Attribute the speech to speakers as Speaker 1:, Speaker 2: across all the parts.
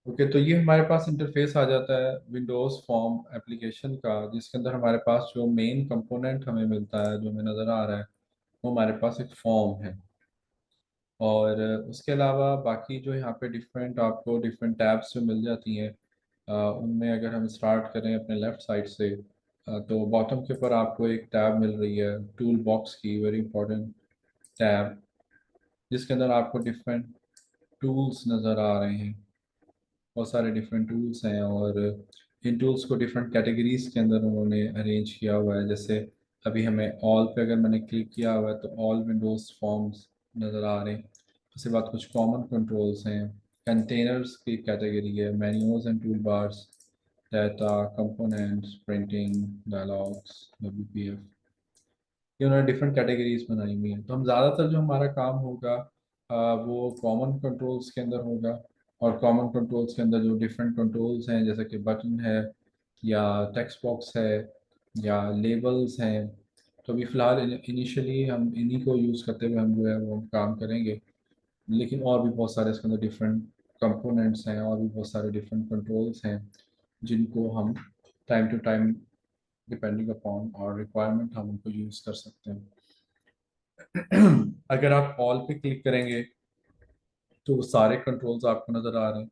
Speaker 1: Okay, तो ये हमारे पास इंटरफेस आ जाता है विंडोज़ फॉर्म एप्लीकेशन का, जिसके अंदर हमारे पास जो मेन कंपोनेंट हमें मिलता है, जो हमें नज़र आ रहा है, वो हमारे पास एक फॉर्म है। और उसके अलावा बाकी जो यहाँ पे डिफरेंट आपको डिफरेंट टैब्स जो मिल जाती हैं, उनमें अगर हम स्टार्ट करें अपने लेफ़्ट साइड से, तो बॉटम के ऊपर आपको एक टैब मिल रही है टूल बॉक्स की, वेरी इंपॉर्टेंट टैब, जिसके अंदर आपको डिफरेंट टूल्स नज़र आ रहे हैं। बहुत सारे डिफरेंट टूल्स हैं, और इन टूल्स को डिफरेंट कैटेगरीज के अंदर उन्होंने अरेंज किया हुआ है। जैसे अभी हमें ऑल पे अगर मैंने क्लिक किया हुआ है तो ऑल विंडोज़ फॉर्म्स नज़र आ रहे हैं। उसके बाद कुछ कॉमन कंट्रोल्स हैं, कंटेनर्स की कैटेगरी है, menus and tool bars, data, components, printing, dialogues, WPF, ये उन्होंने डिफरेंट कैटेगरीज बनाई हुई हैं। तो हम ज़्यादातर जो हमारा काम होगा वो कॉमन कंट्रोल्स के अंदर होगा। और कॉमन कंट्रोल्स के अंदर जो डिफरेंट कंट्रोल्स हैं, जैसे कि बटन है, या टेक्स्ट बॉक्स है, या लेबल्स हैं, तो अभी फ़िलहाल इनिशियली हम इन्हीं को यूज़ करते हुए हम जो है वो काम करेंगे। लेकिन और भी बहुत सारे इसके अंदर डिफरेंट कंपोनेंट्स हैं, और भी बहुत सारे डिफरेंट कंट्रोल्स हैं, जिनको हम time to time depending upon और रिक्वायरमेंट हम उनको यूज़ कर सकते हैं। अगर आप ऑल पे क्लिक करेंगे तो वो सारे कंट्रोल्स आपको नज़र आ रहे हैं।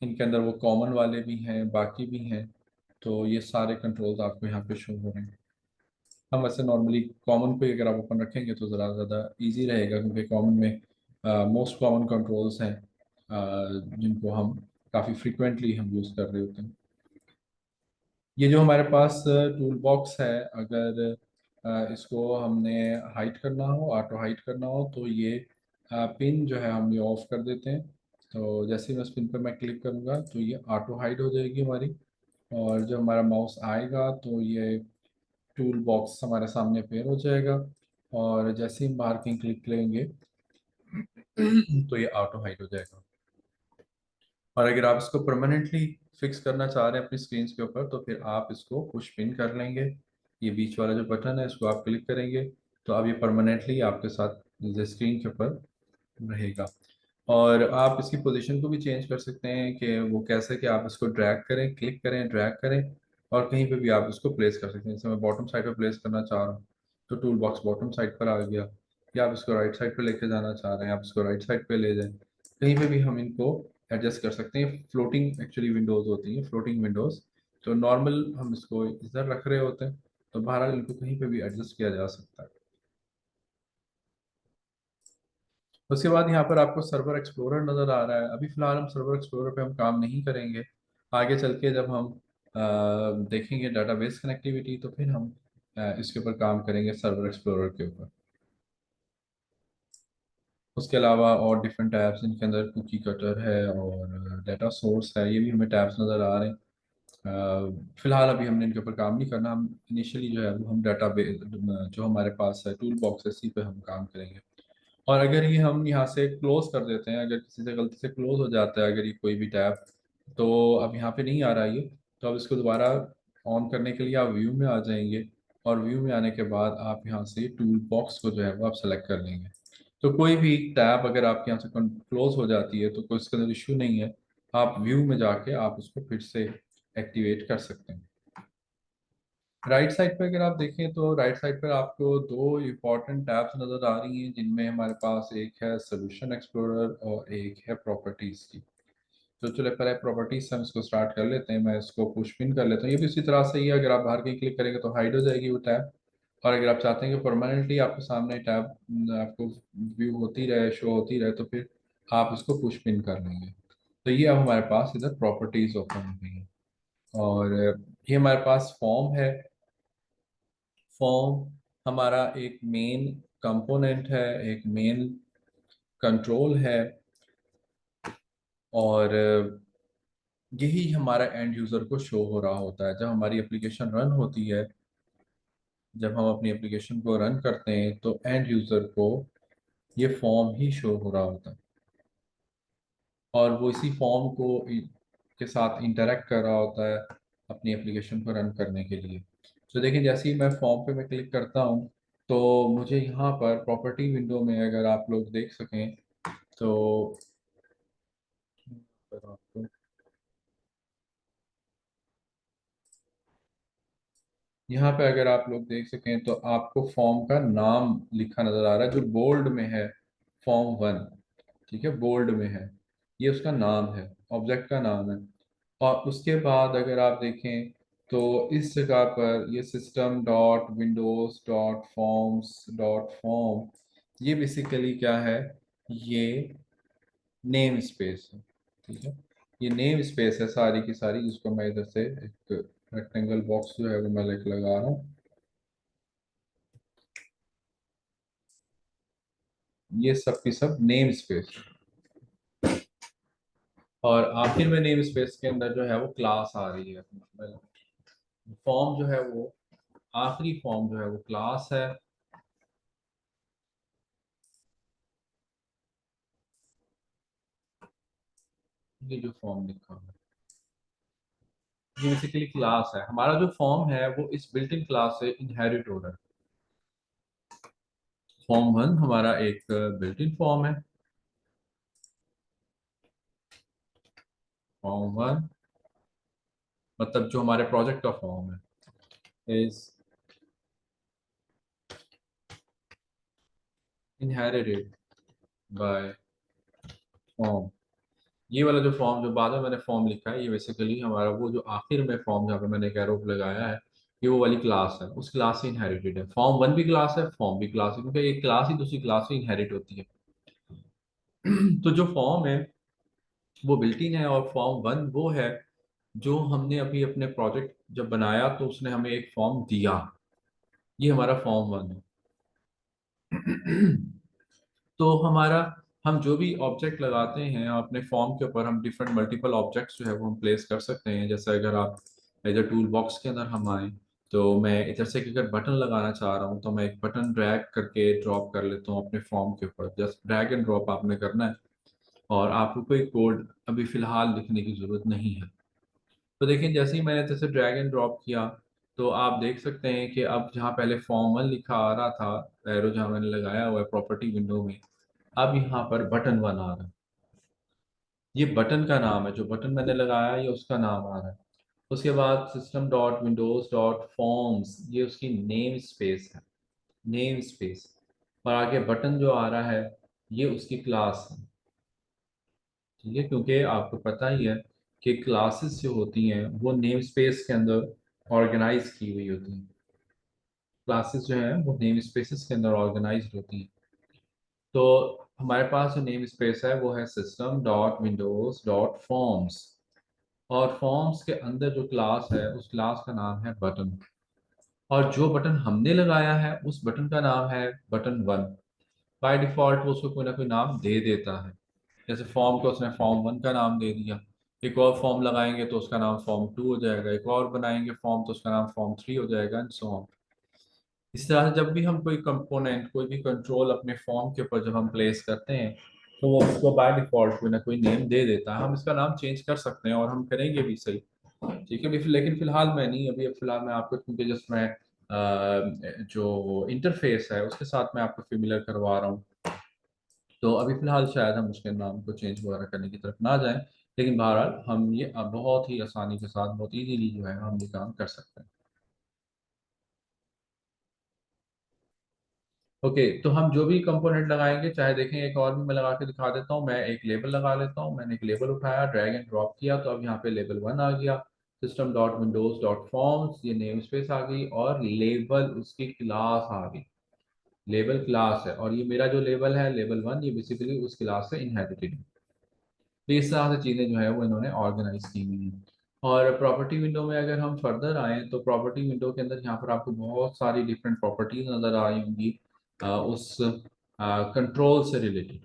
Speaker 1: इनके अंदर वो कॉमन वाले भी हैं, बाकी भी हैं। तो ये सारे कंट्रोल्स आपको यहाँ पे शो हो रहे हैं। हम वैसे नॉर्मली कॉमन पे अगर आप ओपन रखेंगे तो ज़रा ज़्यादा इजी रहेगा, क्योंकि कॉमन में मोस्ट कॉमन कंट्रोल्स हैं, जिनको हम काफ़ी फ्रिक्वेंटली हम यूज़ कर रहे होते हैं। ये जो हमारे पास टूल बॉक्स है, अगर इसको हमने हाइड करना हो, ऑटो हाइड करना हो, तो ये पिन जो है हम ये ऑफ कर देते हैं। तो जैसे ही मैं इस पिन पर मैं क्लिक करूँगा तो ये ऑटो हाइड हो जाएगी हमारी। और जब हमारा माउस आएगा तो ये टूल बॉक्स हमारे सामने पेयर हो जाएगा। और जैसे ही हम बाहर कहीं क्लिक करेंगे तो ये ऑटो हाइड हो जाएगा। और अगर आप इसको परमानेंटली फिक्स करना चाह रहे हैं अपनी स्क्रीन के ऊपर, तो फिर आप इसको पुश पिन कर लेंगे। ये बीच वाला जो बटन है, इसको आप क्लिक करेंगे तो अब ये परमानेंटली आपके साथ स्क्रीन के ऊपर रहेगा। और आप इसकी पोजीशन को भी चेंज कर सकते हैं, कि वो कैसे कि आप इसको ड्रैग करें, क्लिक करें, ड्रैग करें, और कहीं पे भी आप इसको प्लेस कर सकते हैं। जैसे मैं बॉटम साइड पर प्लेस करना चाह रहा हूँ तो टूल बॉक्स बॉटम साइड पर आ गया, या आप इसको राइट साइड पे लेके जाना चाह रहे हैं, आप इसको राइट साइड पे ले जाएं। कहीं पे भी हम इनको एडजस्ट कर सकते हैं। फ्लोटिंग एक्चुअली विंडोज़ होती हैं, फ्लोटिंग विंडोज़। तो नॉर्मल हम इसको इधर रख रहे होते हैं, तो बहरहाल इनको कहीं पे भी एडजस्ट किया जा सकता है। उसके बाद यहाँ पर आपको सर्वर एक्सप्लोरर नज़र आ रहा है। अभी फ़िलहाल हम सर्वर एक्सप्लोरर पे हम काम नहीं करेंगे। आगे चल के जब हम देखेंगे डाटाबेस कनेक्टिविटी, तो फिर हम इसके ऊपर काम करेंगे, सर्वर एक्सप्लोरर के ऊपर। उसके अलावा और डिफरेंट टैब्स, इनके अंदर कुकी कटर है और डाटा सोर्स है, ये भी हमें टैब्स नज़र आ रहे हैं। फिलहाल अभी हमने इनके ऊपर काम नहीं करना। हम इनिशियली जो है वो हम डाटा जो हमारे पास है टूल बॉक्स है, इसी पे हम काम करेंगे। और अगर ये हम यहाँ से क्लोज कर देते हैं, अगर किसी से गलती से क्लोज हो जाता है अगर ये कोई भी टैब, तो अब यहाँ पे नहीं आ रहा ये, तो अब इसको दोबारा ऑन करने के लिए आप व्यू में आ जाएंगे। और व्यू में आने के बाद आप यहाँ से टूल बॉक्स को जो है वो आप सेलेक्ट कर लेंगे। तो कोई भी टैब अगर आपके यहाँ से क्लोज हो जाती है तो कोई इसके अंदर इशू नहीं है। आप व्यू में जाके आप उसको फिर से एक्टिवेट कर सकते हैं। राइट साइड पे अगर आप देखें तो राइट साइड पर आपको दो इम्पॉर्टेंट टैब्स नज़र आ रही हैं, जिनमें हमारे पास एक है सोल्यूशन एक्सप्लोरर और एक है प्रॉपर्टीज़ की। तो चलो पहले प्रॉपर्टीज से हम इसको स्टार्ट कर लेते हैं। मैं इसको पुश पिन कर लेता हूँ। ये भी उसी तरह से ही है, अगर आप बाहर कहीं क्लिक करेंगे तो हाइड हो जाएगी वो टैब। और अगर आप चाहते हैं कि परमानेंटली आपके सामने टैब आपको व्यू होती रहे, शो होती रहे, तो फिर आप इसको पुश पिन कर लेंगे। तो ये अब हमारे पास इधर प्रॉपर्टीज ओपन हो गई हैं। और ये हमारे पास फॉर्म है। फॉर्म हमारा एक मेन कंपोनेंट है, एक मेन कंट्रोल है। और यही हमारा एंड यूज़र को शो हो रहा होता है जब हमारी एप्लीकेशन रन होती है। जब हम अपनी एप्लीकेशन को रन करते हैं तो एंड यूज़र को ये फॉर्म ही शो हो रहा होता है, और वो इसी फॉर्म को के साथ इंटरेक्ट कर रहा होता है अपनी एप्लीकेशन को रन करने के लिए। तो देखिए, जैसे ही मैं फॉर्म पे मैं क्लिक करता हूँ तो मुझे यहाँ पर प्रॉपर्टी विंडो में अगर आप लोग देख सकें तो यहाँ पे अगर आप लोग देख सकें तो आपको फॉर्म का नाम लिखा नजर आ रहा है जो बोल्ड में है, फॉर्म 1। ठीक है, बोल्ड में है, ये उसका नाम है, ऑब्जेक्ट का नाम है। और उसके बाद अगर आप देखें तो इस जगह पर ये system dot Windows dot forms dot form, ये बेसिकली क्या है, ये नेम स्पेस है। ठीक है, ये नेम स्पेस है सारी की सारी, जिसको मैं इधर से एक रेक्टेंगल बॉक्स जो है वो मैं लेके लगा रहा हूँ। ये सब की सब नेम स्पेस। और आखिर में नेम स्पेस के अंदर जो है वो क्लास आ रही है। फॉर्म जो है वो, आखिरी फॉर्म जो है वो क्लास है। ये जो फॉर्म लिखा हुआ है ये बेसिकली क्लास है। हमारा जो फॉर्म है वो इस बिल्ट इन क्लास से इनहेरिट हो रहा है। फॉर्म 1 हमारा एक बिल्ट इन फॉर्म है। फॉर्म 1 मतलब जो हमारे प्रोजेक्ट का फॉर्म है इज इनहेरिटेड बाय फॉर्म। ये वाला जो फॉर्म जो बाद में मैंने फॉर्म लिखा है ये बेसिकली हमारा वो जो आखिर में फॉर्म जहाँ पे मैंने एक एरो लगाया है, ये वो वाली क्लास है, उस क्लास से इनहेरिटेड है। फॉर्म 1 भी क्लास है, फॉर्म भी क्लास है, क्योंकि एक क्लास ही दूसरी क्लास से इनहेरिट होती है। तो जो फॉर्म है वो बिल्ट इन है, और फॉर्म 1 वो है जो हमने अभी अपने प्रोजेक्ट जब बनाया तो उसने हमें एक फॉर्म दिया। ये हमारा फॉर्म 1 है। तो हमारा, हम जो भी ऑब्जेक्ट लगाते हैं अपने फॉर्म के ऊपर, हम डिफरेंट मल्टीपल ऑब्जेक्ट्स जो है वो हम प्लेस कर सकते हैं। जैसे अगर आप इधर टूल बॉक्स के अंदर हम आए तो मैं इधर से अगर बटन लगाना चाह रहा हूँ तो मैं एक बटन ड्रैग करके ड्रॉप कर लेता हूँ अपने फॉर्म के ऊपर। जस्ट ड्रैग एंड ड्रॉप आपने करना है, और आपको कोई कोड अभी फिलहाल लिखने की जरूरत नहीं है। तो देखिए जैसे ही मैंने जैसे ड्रैग एंड ड्रॉप किया तो आप देख सकते हैं कि अब जहाँ पहले फॉर्म 1 लिखा आ रहा था, एरो जहाँ मैंने लगाया हुआ है प्रॉपर्टी विंडो में, अब यहाँ पर बटन 1 आ रहा है। ये बटन का नाम है, जो बटन मैंने लगाया ये उसका नाम आ रहा है। उसके बाद system dot Windows dot forms, ये उसकी नेम स्पेस है, नेम स्पेस। और आगे बटन जो आ रहा है ये उसकी क्लास है। ठीक है, क्योंकि आपको पता ही है कि क्लासेस जो होती हैं वो नेम स्पेस के अंदर ऑर्गेनाइज की हुई होती हैं। क्लासेस जो हैं वो नेम स्पेसेस के अंदर ऑर्गेनाइज होती हैं। तो हमारे पास जो नेम स्पेस है वो है system dot Windows dot forms, और फॉर्म्स के अंदर जो क्लास है उस क्लास का नाम है बटन। और जो बटन हमने लगाया है उस बटन का नाम है बटन 1। बाय डिफॉल्ट वो उसको कोई ना कोई नाम दे देता है। जैसे फॉर्म को उसने फॉर्म 1 का नाम दे दिया, एक और फॉर्म लगाएंगे तो उसका नाम फॉर्म 2 हो जाएगा, एक और बनाएंगे फॉर्म तो उसका नाम फॉर्म 3 हो जाएगा, एंड सो ऑन। इस तरह से जब भी हम कोई कंपोनेंट, कोई भी कंट्रोल अपने फॉर्म के ऊपर जब हम प्लेस करते हैं तो वो उसको बाय डिफॉल्ट कोई ना कोई नेम दे देता है। हम इसका नाम चेंज कर सकते हैं और हम करेंगे भी सही। ठीक है, लेकिन फिलहाल मैं नहीं, अभी फिलहाल मैं आपको, क्योंकि जस्ट मैं जो इंटरफेस है उसके साथ मैं आपको फेमिलियर करवा रहा हूँ, तो अभी फिलहाल शायद हम उसके नाम को चेंज वगैरह करने की तरफ ना जाएं। लेकिन बहरहाल हम ये अब बहुत ही आसानी के साथ, बहुत इजीली जो है हम ये काम कर सकते हैं। ओके, तो हम जो भी कंपोनेंट लगाएंगे, चाहे देखें एक और भी मैं लगा के दिखा देता हूँ। मैं एक लेबल लगा लेता हूँ, मैंने एक लेबल उठाया, ड्रैग एंड ड्रॉप किया, तो अब यहाँ पे लेबल 1 आ गया। System dot Windows dot forms, ये नेम स्पेस आ गई, और लेबल उसकी क्लास आ गई। लेबल क्लास है, और ये मेरा जो लेबल है लेबल 1, ये बेसिकली उस क्लास से इनहेरिटेड है। तो इस तरह से चीज़ें जो है वो इन्होंने ऑर्गेनाइज की हुई हैं। और प्रॉपर्टी विंडो में अगर हम फर्दर आए तो प्रॉपर्टी विंडो के अंदर यहाँ पर आपको बहुत सारी डिफरेंट प्रॉपर्टीज नज़र आ रही होंगी उस कंट्रोल से रिलेटेड।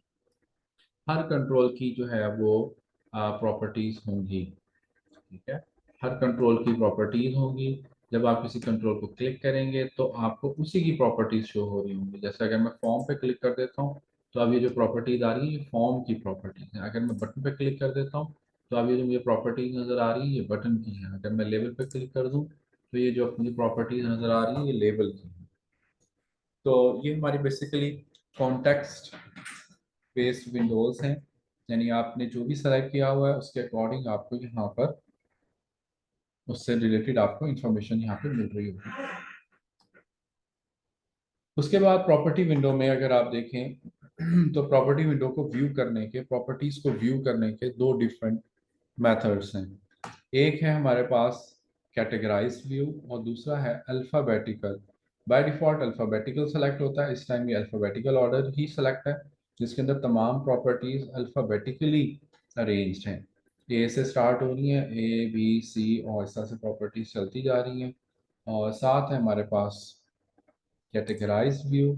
Speaker 1: हर कंट्रोल की जो है वो प्रॉपर्टीज होंगी। ठीक है, हर कंट्रोल की प्रॉपर्टीज होंगी। जब आप किसी कंट्रोल को क्लिक करेंगे तो आपको उसी की प्रॉपर्टीज शो हो रही होंगी। जैसे अगर मैं फॉर्म पे क्लिक कर देता हूँ तो अब ये जो प्रॉपर्टीज आ रही है ये फॉर्म की प्रॉपर्टीज है। अगर मैं बटन पे क्लिक कर देता हूँ तो अब ये जो मुझे प्रॉपर्टीज नज़र आ रही है ये बटन की है। अगर मैं लेवल पे क्लिक कर दूँ तो ये जो मुझे प्रॉपर्टीज नज़र आ रही है ये लेवल की है। तो ये हमारी बेसिकली कॉन्टेक्स्ट बेस्ड विंडोज हैं, यानी आपने जो भी सेलेक्ट किया हुआ है उसके अकॉर्डिंग आपको यहाँ पर उससे रिलेटेड आपको इंफॉर्मेशन यहाँ पे मिल रही होगी। उसके बाद प्रॉपर्टी विंडो में अगर आप देखें तो प्रॉपर्टी विंडो को व्यू करने के, प्रॉपर्टीज को व्यू करने के दो डिफरेंट मेथड्स हैं। एक है हमारे पास कैटेगराइज व्यू और दूसरा है alphabetical. By default alphabetical select होता है, इस टाइम ये अल्फ़ाबेटिकल ऑर्डर ही सेलेक्ट है, जिसके अंदर तमाम प्रॉपर्टीज अल्फ़ाबेटिकली अरेंज्ड हैं। ए से स्टार्ट हो रही हैं, ए बी सी और इस तरह से प्रॉपर्टीज चलती जा रही हैं। और साथ है हमारे पास कैटेगराइज व्यू।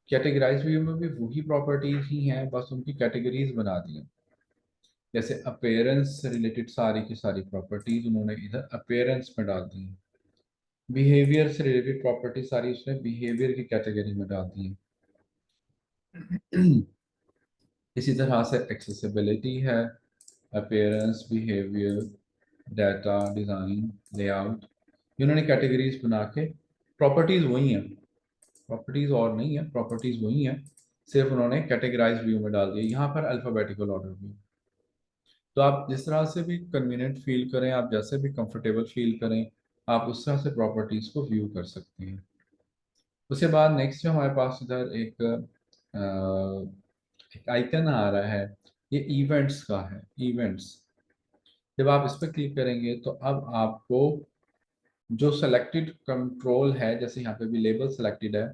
Speaker 1: कैटेगराइज व्यू में भी वही प्रॉपर्टीज ही हैं, बस उनकी कैटेगरीज बना दी हैं। जैसे अपेयरेंस से रिलेटेड सारी की सारी प्रॉपर्टीज उन्होंने इधर अपेयरेंस में डाल दी हैं। बिहेवियर से रिलेटेड प्रॉपर्टी सारी उसने बिहेवियर की कैटेगरी में डाल दी हैं। इसी तरह से एक्सेसिबिलिटी है, appearance, behaviour, data, design, layout, इन्होंने कैटेगरीज बना के प्रॉपर्टीज वही हैं, प्रॉपर्टीज और नहीं है, प्रॉपर्टीज वही हैं, सिर्फ उन्होंने कैटेगराइज व्यू में डाल दिया। यहाँ पर अल्फ़ाबेटिकल ऑर्डर व्यू। तो आप जिस तरह से भी कन्वीनियंट फील करें, आप जैसे भी कंफर्टेबल फील करें, आप उस तरह से प्रॉपर्टीज को व्यू कर सकते हैं। उसके बाद नेक्स्ट जो हमारे पास इधर एक आइकन आ रहा है, ये इवेंट्स का है। इवेंट्स, जब आप इस पर क्लिक करेंगे तो अब आपको जो सेलेक्टेड कंट्रोल है, जैसे यहाँ पे भी लेबल सेलेक्टेड है,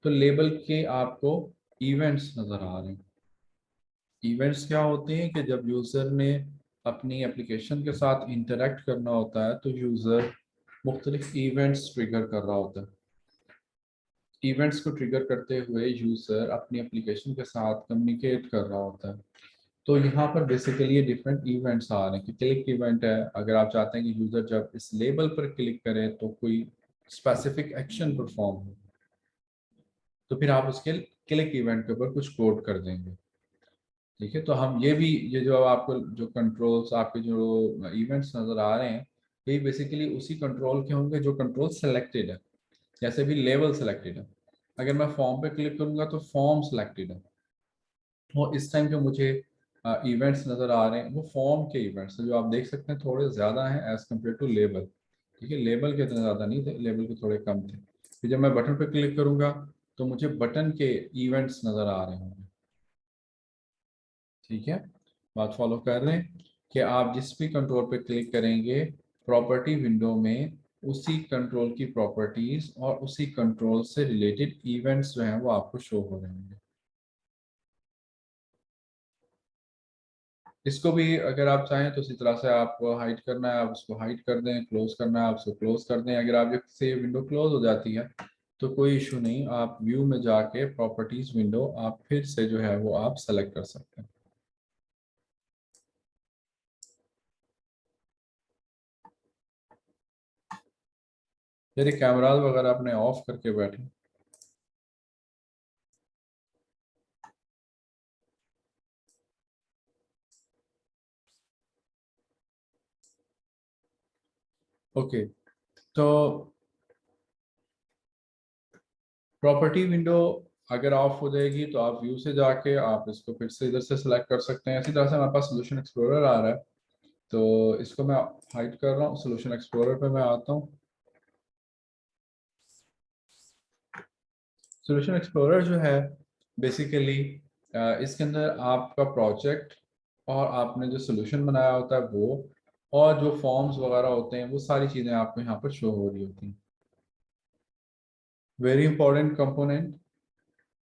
Speaker 1: तो लेबल के आपको इवेंट्स नज़र आ रहे हैं। इवेंट्स क्या होते हैं कि जब यूज़र ने अपनी एप्लीकेशन के साथ इंटरेक्ट करना होता है तो यूज़र मुख्तलिफ इवेंट्स ट्रिगर कर रहा होता है। इवेंट्स को ट्रिगर करते हुए यूज़र अपनी एप्लीकेशन के साथ कम्युनिकेट कर रहा होता है। तो यहाँ पर बेसिकली ये डिफरेंट इवेंट्स आ रहे हैं कि क्लिक इवेंट है, अगर आप चाहते हैं कि यूज़र जब इस लेबल पर क्लिक करे तो कोई स्पेसिफिक एक्शन परफॉर्म हो, तो फिर आप उसके क्लिक इवेंट के ऊपर कुछ कोड कर देंगे। ठीक है, तो हम ये जो आपको जो कंट्रोल्स, आपके जो इवेंट्स नज़र आ रहे हैं, ये बेसिकली उसी कंट्रोल के होंगे जो कंट्रोल सेलेक्टेड है। जैसे भी लेवल सेलेक्टेड है, अगर मैं फॉर्म पे क्लिक करूंगा तो फॉर्म सेलेक्टेड है, और इस टाइम जो मुझे इवेंट्स नज़र आ रहे हैं वो फॉर्म के इवेंट्स हैं, जो आप देख सकते हैं थोड़े ज़्यादा हैं एज़ कम्पेयर टू लेबल। ठीक है, लेबल के इतने ज़्यादा नहीं थे, लेबल के थोड़े कम थे। फिर जब मैं बटन पे क्लिक करूंगा तो मुझे बटन के इवेंट्स नज़र आ रहे होंगे। ठीक है, बात फॉलो कर रहे हैं कि आप जिस भी कंट्रोल पे क्लिक करेंगे प्रॉपर्टी विंडो में उसी कंट्रोल की प्रॉपर्टीज और उसी कंट्रोल से रिलेटेड इवेंट्स जो हैं वो आपको शो हो रहे होंगे। इसको भी अगर आप चाहें तो इसी तरह से आप हाइड करना है, आप उसको हाइड कर दें, क्लोज करना है आप उसको क्लोज कर दें। अगर आप से विंडो क्लोज हो जाती है तो कोई इशू नहीं, आप व्यू में जाके प्रॉपर्टीज विंडो आप फिर से जो है वो आप सेलेक्ट कर सकते हैं। यदि कैमराज वगैरह अपने ऑफ करके बैठे। ओके, तो प्रॉपर्टी विंडो अगर ऑफ हो जाएगी तो आप व्यू से जाके आप इसको फिर से इधर से सिलेक्ट कर सकते हैं। इसी तरह से हमारे पास सोल्यूशन एक्सप्लोरर आ रहा है, तो इसको मैं हाइड कर रहा हूँ। सोल्यूशन एक्सप्लोरर पे मैं आता हूँ। सोल्यूशन एक्सप्लोरर जो है बेसिकली इसके अंदर आपका प्रोजेक्ट और आपने जो सोल्यूशन बनाया होता है वो, और जो फॉर्म्स वगैरह होते हैं वो सारी चीज़ें आपको यहाँ पर शो हो रही होती हैं। Very important component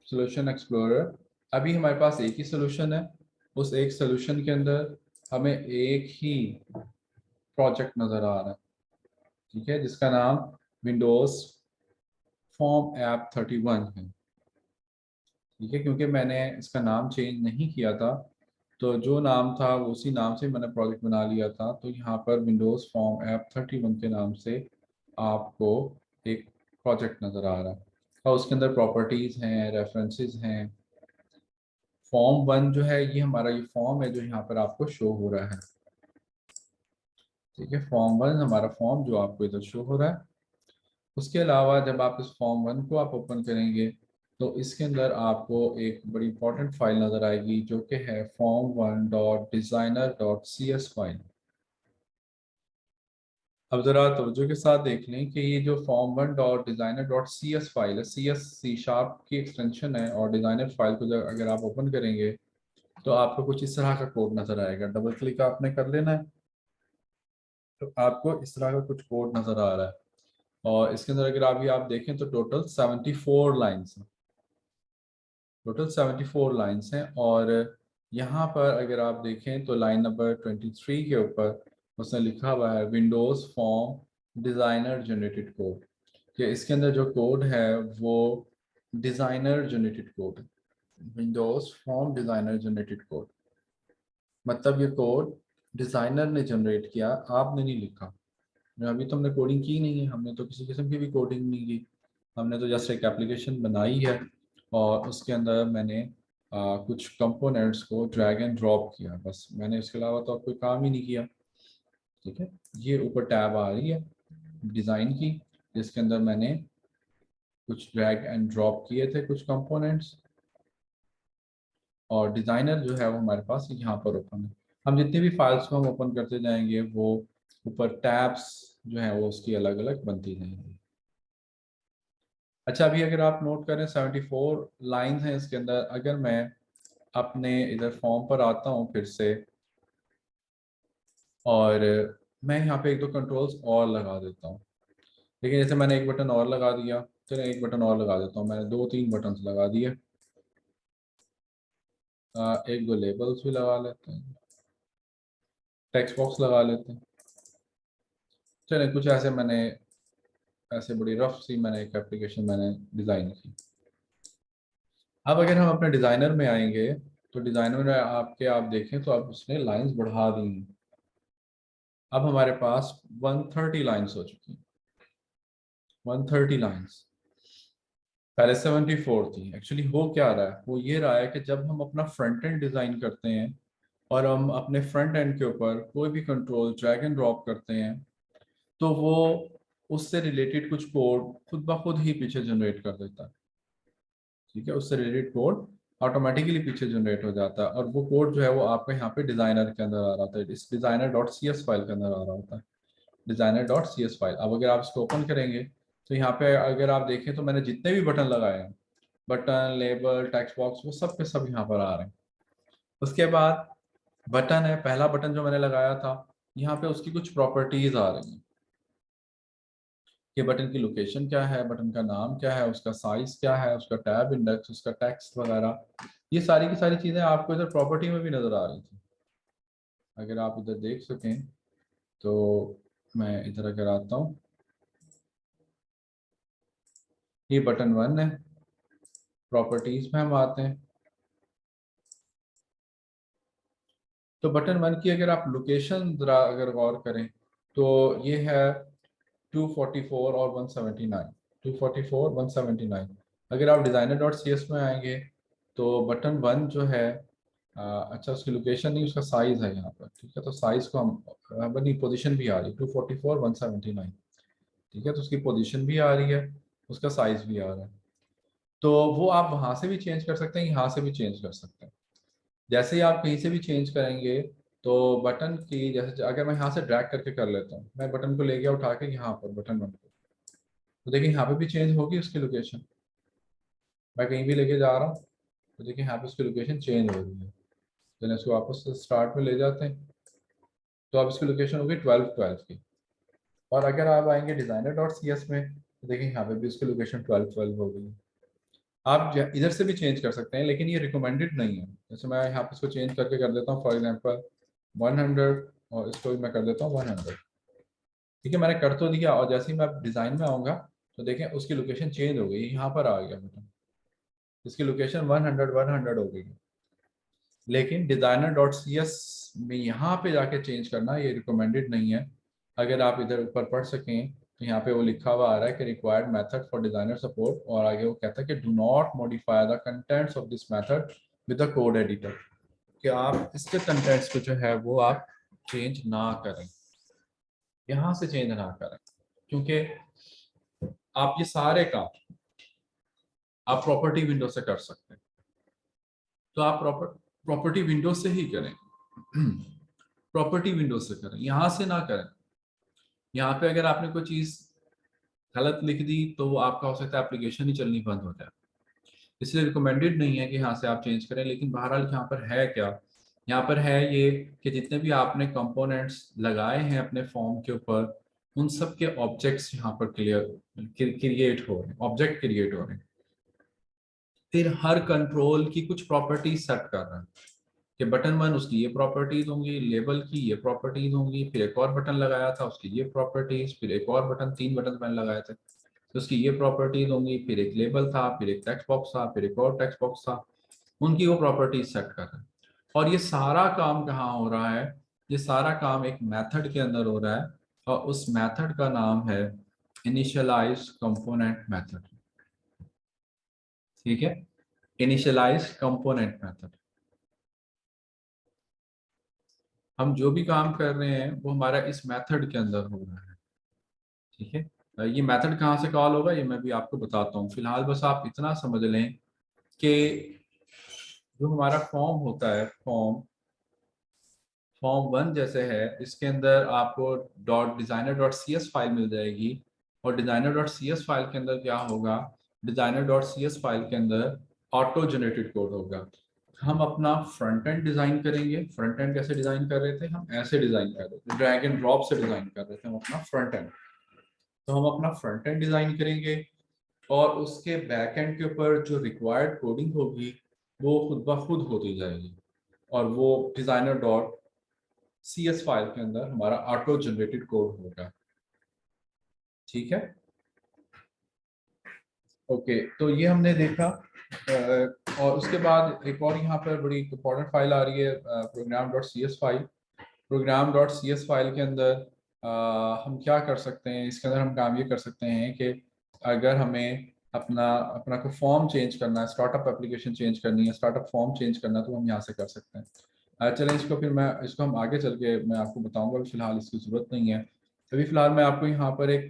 Speaker 1: solution explorer. अभी हमारे पास एक ही सोल्यूशन है, उस एक सोल्यूशन के अंदर हमें एक ही प्रोजेक्ट नज़र आ रहा है। ठीक है, जिसका नाम विंडोज़ फॉर्म ऐप 31 है। ठीक है, क्योंकि मैंने इसका नाम चेंज नहीं किया था, तो जो नाम था वो उसी नाम से मैंने प्रोजेक्ट बना लिया था। तो यहाँ पर विंडोज़ फॉर्म ऐप 31 के नाम से आपको एक प्रोजेक्ट नज़र आ रहा है, और उसके अंदर प्रॉपर्टीज़ हैं, रेफरेंसेस हैं। फॉर्म 1 जो है ये हमारा ये फॉर्म है जो यहाँ पर आपको शो हो रहा है। ठीक है, फॉर्म 1 हमारा फॉर्म जो आपको इधर शो हो रहा है। उसके अलावा जब आप इस फॉर्म 1 को आप ओपन करेंगे तो इसके अंदर आपको एक बड़ी इंपॉर्टेंट फाइल नज़र आएगी जो कि है form1.designer.cs फाइल। अब जरा तवज्जो के साथ देख लें कि ये जो form one dot designer dot C S file है, सी एस सी शार्प की एक्सटेंशन है, और डिजाइनर फाइल को अगर आप ओपन करेंगे तो आपको कुछ इस तरह का कोड नजर आएगा। डबल क्लिक आपने कर लेना है तो आपको इस तरह का कुछ कोड नजर आ रहा है, और इसके अंदर अगर अभी आप देखें तो टोटल 74 लाइन्स हैं। टोटल 74 लाइन्स हैं, और यहाँ पर अगर आप देखें तो लाइन नंबर 23 के ऊपर उसने लिखा हुआ है Windows form designer generated code, कि इसके अंदर जो कोड है वो डिज़ाइनर जनरेटेड कोड है। Windows form designer generated code मतलब ये कोड डिज़ाइनर ने जनरेट किया, आपने नहीं लिखा। अभी तो हमने कोडिंग की नहीं है, हमने तो किसी किस्म की भी कोडिंग नहीं की, हमने तो जस्ट एक एप्लीकेशन बनाई है और उसके अंदर मैंने कुछ कंपोनेंट्स को ड्रैग एंड ड्रॉप किया, बस मैंने इसके अलावा तो कोई काम ही नहीं किया। ठीक है, ये ऊपर टैब आ रही है डिज़ाइन की, जिसके अंदर मैंने कुछ ड्रैग एंड ड्रॉप किए थे कुछ कंपोनेंट्स, और डिज़ाइनर जो है वो हमारे पास यहाँ पर ओपन है। हम जितनी भी फाइल्स को हम ओपन करते जाएंगे वो ऊपर टैब्स जो है वो उसकी अलग अलग बनती जाएंगी। अच्छा, अभी अगर आप नोट करें 74 लाइंस हैं इसके अंदर। अगर मैं अपने इधर फॉर्म पर आता हूँ फिर से, और मैं यहाँ पे एक दो कंट्रोल्स और लगा देता हूँ। लेकिन जैसे मैंने एक बटन और लगा दिया, चलो एक बटन और लगा देता हूँ, मैंने दो तीन बटन लगा दिए। एक दो लेबल्स भी लगा लेते हैं, टेक्स्ट बॉक्स लगा लेते हैं। चलिए कुछ ऐसे मैंने ऐसे बड़ी रफ सी मैंने एक एप्लीकेशन मैंने डिज़ाइन की। अब अगर हम अपने डिज़ाइनर में आएंगे तो डिज़ाइनर में आप देखें तो अब उसने लाइंस बढ़ा दी हैं। अब हमारे पास 130 लाइंस हो चुकी हैं। 130 लाइंस, पहले 74 थी। एक्चुअली हो क्या रहा है, वो ये रहा है कि जब हम अपना फ्रंट एंड डिज़ाइन करते हैं और हम अपने फ्रंट एंड के ऊपर कोई भी कंट्रोल ड्रैग एंड ड्रॉप करते हैं तो वो उससे रिलेटेड कुछ कोड खुद ब खुद ही पीछे जनरेट कर देता है। ठीक है, उससे रिलेटेड कोड ऑटोमेटिकली पीछे जनरेट हो जाता है, और वो कोड जो है वो आपको यहाँ पे डिज़ाइनर के अंदर आ रहा था, इस designer dot C S file के अंदर आ रहा होता है। Designer dot C S file, अब अगर आप इसको ओपन करेंगे तो यहाँ पे अगर आप देखें तो मैंने जितने भी बटन लगाए हैं, बटन लेबल टेक्स्ट बॉक्स, वो सब के सब यहाँ पर आ रहे हैं। उसके बाद बटन है, पहला बटन जो मैंने लगाया था, यहाँ पे उसकी कुछ प्रॉपर्टीज आ रही हैं कि बटन की लोकेशन क्या है, बटन का नाम क्या है, उसका साइज क्या है, उसका टैब इंडेक्स, उसका टेक्स्ट वगैरह, ये सारी की सारी चीज़ें आपको इधर प्रॉपर्टी में भी नज़र आ रही थी। अगर आप इधर देख सकें तो मैं इधर अगर आता हूँ, ये बटन वन है। प्रॉपर्टीज में हम आते हैं तो बटन वन की अगर आप लोकेशन ज़रा अगर गौर करें तो ये है 244 और 179, 244 179। अगर आप डिज़ाइनर डॉट सी एस में आएंगे तो बटन वन जो है, अच्छा उसकी लोकेशन नहीं, उसका साइज़ है यहाँ पर। ठीक है, तो साइज़ को हम बनी पोजीशन भी आ रही है 244 179। ठीक है, तो उसकी पोजीशन भी आ रही है, उसका साइज़ भी आ रहा है। तो वो आप वहाँ से भी चेंज कर सकते हैं, यहाँ से भी चेंज कर सकते हैं। जैसे ही आप कहीं से भी चेंज करेंगे तो बटन की, जैसे अगर मैं यहाँ से ड्रैग करके कर लेता हूँ, मैं बटन को ले गया उठा के यहाँ पर बटन वन को, तो देखिए यहाँ पे भी चेंज होगी उसकी लोकेशन। मैं कहीं भी लेके जा रहा हूँ तो देखिए यहाँ पे उसकी लोकेशन चेंज हो रही है। तो इसको वापस स्टार्ट में ले जाते हैं तो अब इसकी लोकेशन होगी 12 12 की। और अगर आप आएंगे डिज़ाइनर डॉट सी एस में तो देखिए यहाँ पे भी उसकी लोकेशन 12 12 हो गई है। आप इधर से भी चेंज कर सकते हैं, लेकिन ये रिकमेंडेड नहीं है। जैसे मैं यहाँ पे इसको चेंज करके कर देता हूँ, फॉर एग्जांपल 100, और इसको भी मैं कर देता हूँ 100। ठीक है, मैंने कर तो दिया, और जैसे ही मैं डिज़ाइन में आऊँगा तो देखें उसकी लोकेशन चेंज हो गई, यहाँ पर आ गया बटन, इसकी लोकेशन 100 हो गई। लेकिन डिज़ाइनर डॉट सी एस में यहाँ पे जाके चेंज करना ये रिकमेंडेड नहीं है। अगर आप इधर ऊपर पढ़ सकें तो यहाँ पे वो लिखा हुआ आ रहा है कि required method for designer support, और आगे वो कहता है कि do not modify the contents of this method with the code editor, कि आप इसके कंटेंट्स को जो है वो आप चेंज ना करें, यहाँ से चेंज ना करें, क्योंकि आप ये सारे काम आप प्रॉपर्टी विंडो से कर सकते हैं। तो आप प्रॉपर्टी विंडो से ही करें, प्रॉपर्टी विंडो से करें, यहाँ से ना करें। यहाँ पे अगर आपने कोई चीज गलत लिख दी तो वो आपका हो सकता है एप्लीकेशन ही चलनी बंद हो जाए। इसलिए रिकमेंडेड नहीं है कि यहाँ से आप चेंज करें। लेकिन बहरहाल यहाँ पर है क्या, यहाँ पर है ये कि जितने भी आपने कंपोनेंट्स लगाए हैं अपने फॉर्म के ऊपर, उन सब के ऑब्जेक्ट्स यहाँ पर क्रिएट हो रहे हैं, ऑब्जेक्ट क्रिएट हो रहे हैं। फिर हर कंट्रोल की कुछ प्रॉपर्टीज सेट कर रहा है कि बटन वन उसकी ये प्रॉपर्टीज होंगी, लेबल की ये प्रॉपर्टीज होंगी, फिर एक और बटन लगाया था उसकी ये प्रॉपर्टीज, फिर एक और बटन, 3 बटन मैंने लगाए थे तो उसकी ये प्रॉपर्टीज होंगी, फिर एक लेबल था, फिर एक टेक्स्ट बॉक्स था, फिर एक और टेक्स्ट बॉक्स था, उनकी वो प्रॉपर्टीज सेट कर रहे हैं। और ये सारा काम कहाँ हो रहा है, ये सारा काम एक मेथड के अंदर हो रहा है, और उस मेथड का नाम है इनिशियलाइज कंपोनेंट मेथड। ठीक है, इनिशियलाइज कंपोनेंट मेथड। हम जो भी काम कर रहे हैं वो हमारा इस मेथड के अंदर हो रहा है। ठीक है, ये मेथड कहाँ से कॉल होगा ये मैं भी आपको बताता हूँ। फिलहाल बस आप इतना समझ लें कि जो हमारा फॉर्म होता है, फॉर्म वन जैसे है, इसके अंदर आपको dot designer dot C S file मिल जाएगी। और designer dot C S file के अंदर क्या होगा, designer dot C S file के अंदर ऑटो जनरेटेड कोड होगा। हम अपना फ्रंट एंड डिजाइन करेंगे। फ्रंट एंड कैसे डिजाइन कर रहे थे, हम ऐसे डिजाइन कर रहे थे, ड्रैग एंड ड्रॉप से डिजाइन कर रहे थे हम अपना फ्रंट एंड। तो हम अपना फ्रंट एंड डिजाइन करेंगे, और उसके बैक एंड के ऊपर जो रिक्वायर्ड कोडिंग होगी वो खुद ब खुद होती जाएगी, और वो designer dot C S file के अंदर हमारा ऑटो जनरेटेड कोड होगा। ठीक है, ओके, तो ये हमने देखा। और उसके बाद एक और यहाँ पर बड़ी इंपॉर्टेंट फाइल आ रही है, program dot C S file. Program dot C S file के अंदर हम क्या कर सकते हैं, इसके अंदर हम काम ये कर सकते हैं कि अगर हमें अपना अपना कोई फॉर्म चेंज करना है, स्टार्टअप एप्लीकेशन चेंज करनी है, स्टार्टअप फॉर्म चेंज करना है, तो हम यहाँ से कर सकते हैं। चलें, इसको फिर मैं इसको हम आगे चल के मैं आपको बताऊंगा, अभी फिलहाल इसकी ज़रूरत नहीं है। अभी फिलहाल मैं आपको यहाँ पर एक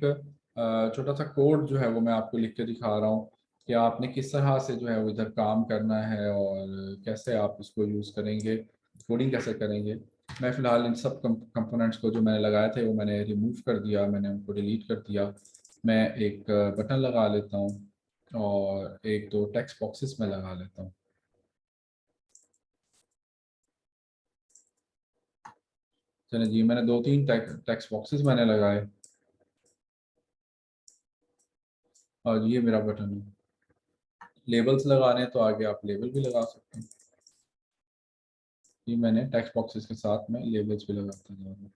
Speaker 1: छोटा सा कोड जो है वो मैं आपको लिख के दिखा रहा हूँ कि आपने किस तरह से जो है वो इधर काम करना है और कैसे आप इसको यूज़ करेंगे, कोडिंग कैसे करेंगे। मैं फिलहाल इन सब कंपोनेंट्स को जो मैंने लगाए थे वो मैंने रिमूव कर दिया, मैंने उनको डिलीट कर दिया। मैं एक बटन लगा लेता हूँ और एक दो टेक्स्ट बॉक्सेस में लगा लेता हूँ। चलिए जी, मैंने 2-3 टेक्स्ट बॉक्सेस मैंने लगाए, और ये मेरा बटन है। लेबल्स लगाने हैं तो आगे आप लेबल भी लगा सकते हैं। ये मैंने टेक्स्ट बॉक्सेस के साथ में लेबल्स भी लगाता जा रहा हूँ।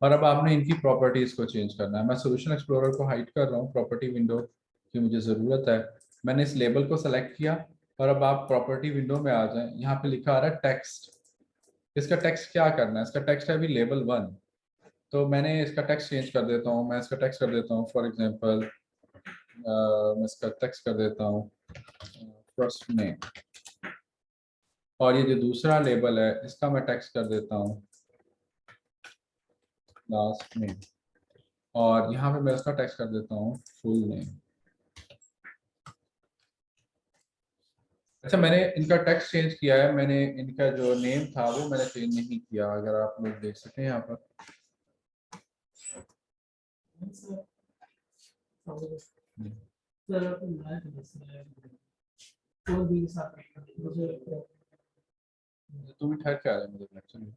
Speaker 1: और अब आपने इनकी प्रॉपर्टीज को चेंज करना है। मैं सोल्यूशन एक्सप्लोरर को हाइड कर रहा हूँ, प्रॉपर्टी विंडो की मुझे ज़रूरत है। मैंने इस लेबल को सेलेक्ट किया, और अब आप प्रॉपर्टी विंडो में आ जाएं। यहाँ पे लिखा आ रहा है टेक्स्ट। इसका टेक्स्ट क्या करना है, इसका टेक्स्ट है अभी लेबल 1। तो मैंने इसका टेक्स्ट चेंज कर देता हूँ, मैं इसका टेक्स्ट कर देता हूँ फॉर एग्जांपल, मैं इसका टेक्स्ट कर देता हूँ फर्स्ट नेम। और ये जो दूसरा लेबल है इसका मैं टेक्स्ट कर देता हूँ लास्ट नेम। और यहाँ पे मैं इसका टेक्स्ट कर देता हूँ फुल नेम। अच्छा, मैंने इनका टेक्स्ट चेंज किया है, मैंने इनका जो नेम था वो मैंने चेंज नहीं किया, अगर आप लोग देख सकते हैं यहाँ पर। तुम ठहर के आ जाए मुझे लेक्चर में।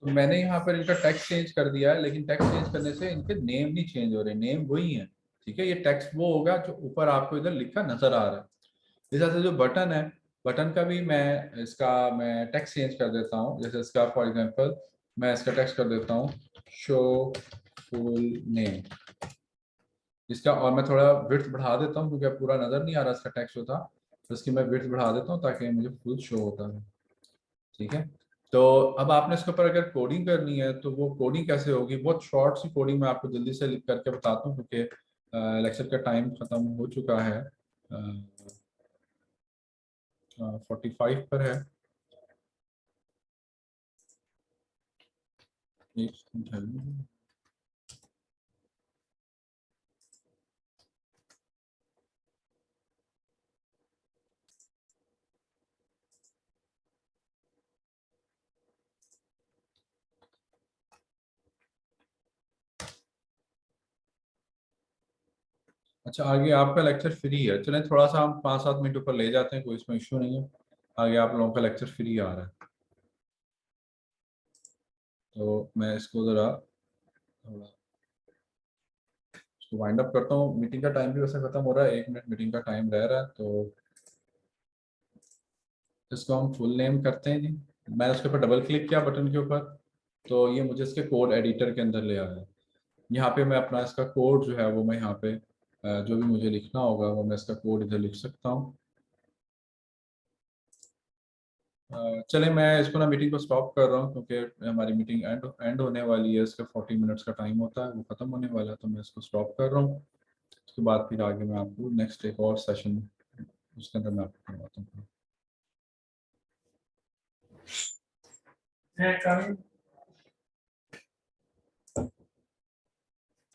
Speaker 1: तो मैंने यहाँ पर इनका टेक्स्ट चेंज कर दिया है, लेकिन टेक्स्ट चेंज करने से इनके नेम नहीं चेंज हो रहे, नेम वही है। ठीक है, ये टेक्स्ट वो होगा जो ऊपर आपको इधर लिखा नजर आ रहा है। इस तरह से जो बटन है, बटन का भी मैं टेक्स्ट चेंज कर देता हूँ। जैसे इसका फॉर एग्जांपल मैं इसका टेक्स्ट कर देता हूँ शो फुल नेम। इसका और मैं थोड़ा विड्थ बढ़ा देता हूँ क्योंकि अब पूरा नजर नहीं आ रहा इसका टेक्स्ट होता, तो इसकी मैं विड्थ बढ़ा देता हूँ ताकि मुझे फुल शो होता है। ठीक है, तो अब आपने इसके ऊपर अगर कोडिंग करनी है तो वो कोडिंग कैसे होगी, बहुत शॉर्ट सी कोडिंग मैं आपको जल्दी से लिख करके बताता हूँ क्योंकि लेक्चर का टाइम खत्म हो चुका है, 45 पर है। एक second है। अच्छा, आगे आपका लेक्चर फ्री है, चलें थोड़ा सा हम 5-7 मिनट ऊपर ले जाते हैं, कोई इसमें इशू नहीं है। आगे आप लोगों का लेक्चर फ्री आ रहा है, तो मैं इसको ज़रा थोड़ा इसको वाइंड अप करता हूँ। मीटिंग का टाइम भी वैसे ख़त्म हो रहा है, 1 मिनट मीटिंग का टाइम रह रहा है, तो इसको हम फुल नेम करते हैं जी। मैंने उसके ऊपर डबल क्लिक किया बटन के ऊपर, तो ये मुझे इसके कोड एडिटर के अंदर ले आया। यहाँ पे मैं अपना इसका कोड जो है वो मैं यहाँ पे जो भी मुझे लिखना होगा वो मैं इसका कोड इधर लिख सकता हूँ। चले मैं इसको ना मीटिंग को स्टॉप कर रहा हूँ, क्योंकि हमारी मीटिंग एंड एंड होने वाली है, इसका 40 मिनट्स का टाइम होता है, वो ख़त्म होने वाला है, तो मैं इसको स्टॉप कर रहा हूँ। उसके बाद फिर आगे मैं आपको नेक्स्ट एक और सेशन उसके अंदर मैं आपको करवाता हूँ।